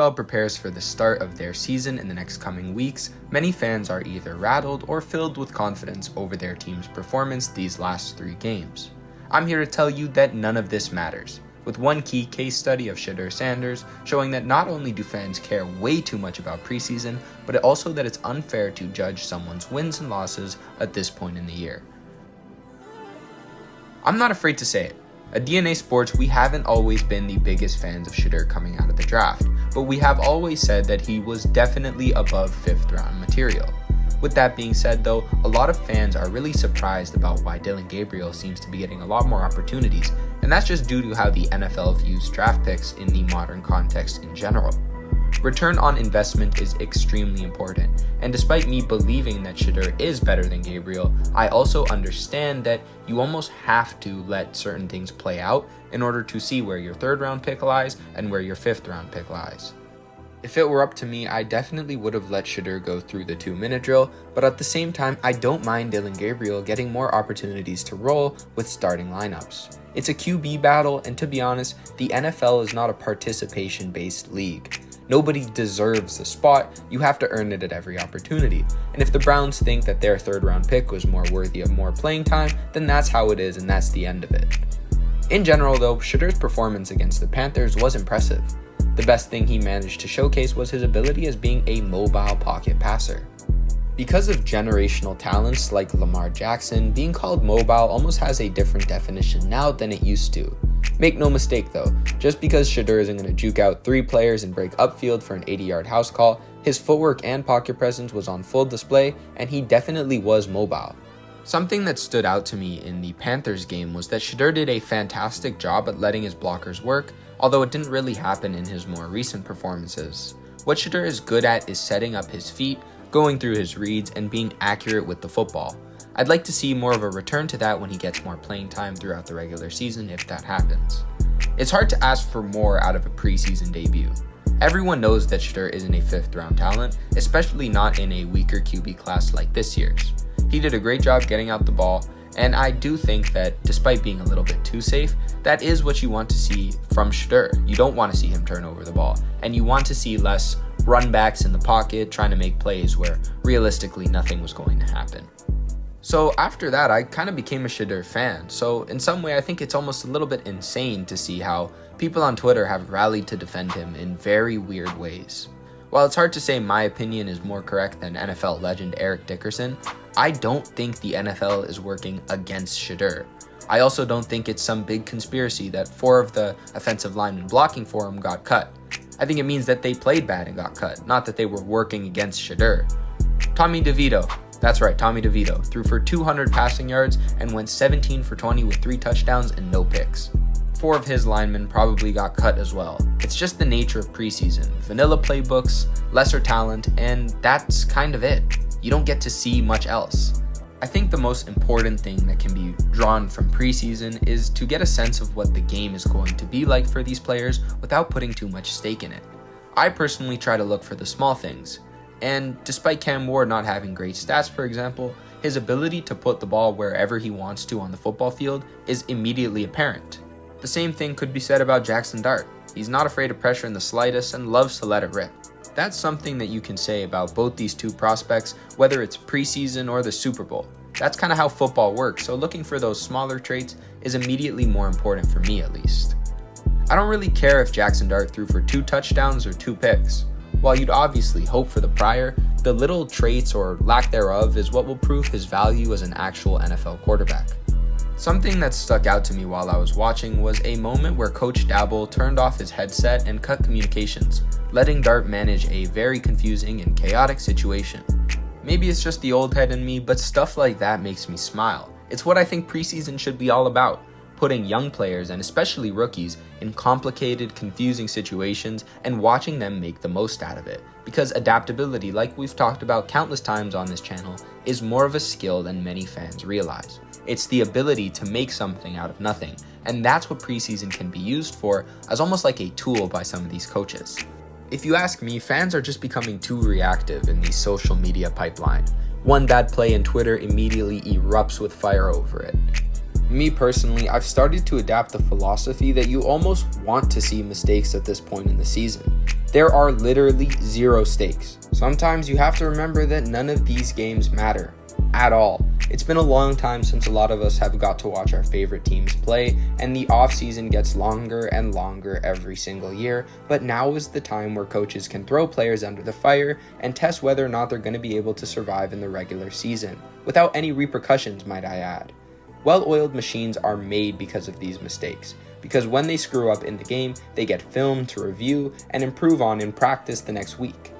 NFL prepares for the start of their season in the next coming weeks, many fans are either rattled or filled with confidence over their team's performance these last 3 games. I'm here to tell you that none of this matters, with one key case study of Shedeur Sanders showing that not only do fans care way too much about preseason, but also that it's unfair to judge someone's wins and losses at this point in the year. I'm not afraid to say it. At DNA Sports, we haven't always been the biggest fans of Shedeur coming out of the draft, but we have always said that he was definitely above 5th round material. With that being said though, a lot of fans are really surprised about why Dillon Gabriel seems to be getting a lot more opportunities, and that's just due to how the NFL views draft picks in the modern context in general. Return on investment is extremely important, and despite me believing that Shedeur is better than Gabriel, I also understand that you almost have to let certain things play out in order to see where your 3rd round pick lies and where your 5th round pick lies. If it were up to me, I definitely would have let Shedeur go through the 2-minute drill, but at the same time, I don't mind Dillon Gabriel getting more opportunities to roll with starting lineups. It's a QB battle, and to be honest, the NFL is not a participation-based league. Nobody deserves a spot, you have to earn it at every opportunity. And if the Browns think that their 3rd round pick was more worthy of more playing time, then that's how it is and that's the end of it. In general though, Shedeur's performance against the Panthers was impressive. The best thing he managed to showcase was his ability as being a mobile pocket passer. Because of generational talents like Lamar Jackson, being called mobile almost has a different definition now than it used to. Make no mistake though, just because Shedeur isn't going to juke out 3 players and break upfield for an 80-yard house call, his footwork and pocket presence was on full display, and he definitely was mobile. Something that stood out to me in the Panthers game was that Shedeur did a fantastic job at letting his blockers work, although it didn't really happen in his more recent performances. What Shedeur is good at is setting up his feet, going through his reads, and being accurate with the football. I'd like to see more of a return to that when he gets more playing time throughout the regular season if that happens. It's hard to ask for more out of a preseason debut. Everyone knows that Shedeur isn't a 5th round talent, especially not in a weaker QB class like this year's. He did a great job getting out the ball, and I do think that despite being a little bit too safe, that is what you want to see from Shedeur. You don't want to see him turn over the ball, and you want to see less run backs in the pocket trying to make plays where realistically nothing was going to happen. So after that, I kind of became a Shedeur fan. So in some way, I think it's almost a little bit insane to see how people on Twitter have rallied to defend him in very weird ways. While it's hard to say my opinion is more correct than NFL legend Eric Dickerson, I don't think the NFL is working against Shedeur. I also don't think it's some big conspiracy that 4 of the offensive linemen blocking for him got cut. I think it means that they played bad and got cut, not that they were working against Shedeur. Tommy DeVito. That's right, Tommy DeVito threw for 200 passing yards and went 17 for 20 with 3 touchdowns and no picks. 4 of his linemen probably got cut as well. It's just the nature of preseason. Vanilla playbooks, lesser talent, and that's kind of it. You don't get to see much else. I think the most important thing that can be drawn from preseason is to get a sense of what the game is going to be like for these players without putting too much stake in it. I personally try to look for the small things. And despite Cam Ward not having great stats, for example, his ability to put the ball wherever he wants to on the football field is immediately apparent. The same thing could be said about Jackson Dart. He's not afraid of pressure in the slightest and loves to let it rip. That's something that you can say about both these 2 prospects, whether it's preseason or the Super Bowl. That's kind of how football works, so looking for those smaller traits is immediately more important for me at least. I don't really care if Jackson Dart threw for 2 touchdowns or 2 picks. While you'd obviously hope for the prior, the little traits or lack thereof is what will prove his value as an actual NFL quarterback. Something that stuck out to me while I was watching was a moment where Coach Dabble turned off his headset and cut communications, letting Dart manage a very confusing and chaotic situation. Maybe it's just the old head in me, but stuff like that makes me smile. It's what I think preseason should be all about. Putting young players, and especially rookies, in complicated, confusing situations and watching them make the most out of it. Because adaptability, like we've talked about countless times on this channel, is more of a skill than many fans realize. It's the ability to make something out of nothing, and that's what preseason can be used for, as almost like a tool by some of these coaches. If you ask me, fans are just becoming too reactive in the social media pipeline. One bad play in Twitter immediately erupts with fire over it. Me personally, I've started to adapt the philosophy that you almost want to see mistakes at this point in the season. There are literally zero stakes. Sometimes you have to remember that none of these games matter at all. It's been a long time since a lot of us have got to watch our favorite teams play, and the offseason gets longer and longer every single year, but now is the time where coaches can throw players under the fire and test whether or not they're going to be able to survive in the regular season, without any repercussions, might I add. Well-oiled machines are made because of these mistakes, because when they screw up in the game, they get filmed to review and improve on in practice the next week.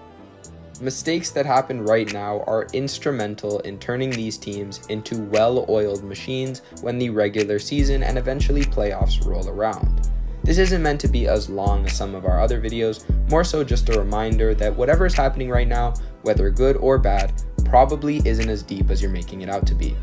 Mistakes that happen right now are instrumental in turning these teams into well-oiled machines when the regular season and eventually playoffs roll around. This isn't meant to be as long as some of our other videos, more so just a reminder that whatever is happening right now, whether good or bad, probably isn't as deep as you're making it out to be.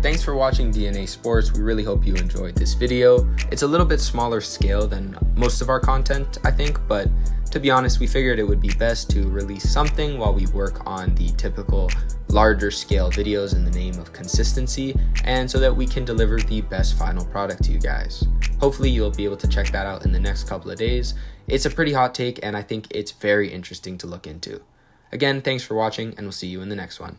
Thanks for watching DNA Sports. We really hope you enjoyed this video. It's a little bit smaller scale than most of our content, I think, but to be honest, we figured it would be best to release something while we work on the typical larger scale videos in the name of consistency, and so that we can deliver the best final product to you guys. Hopefully you'll be able to check that out in the next couple of days. It's a pretty hot take, and I think it's very interesting to look into. Again, thanks for watching, and we'll see you in the next one.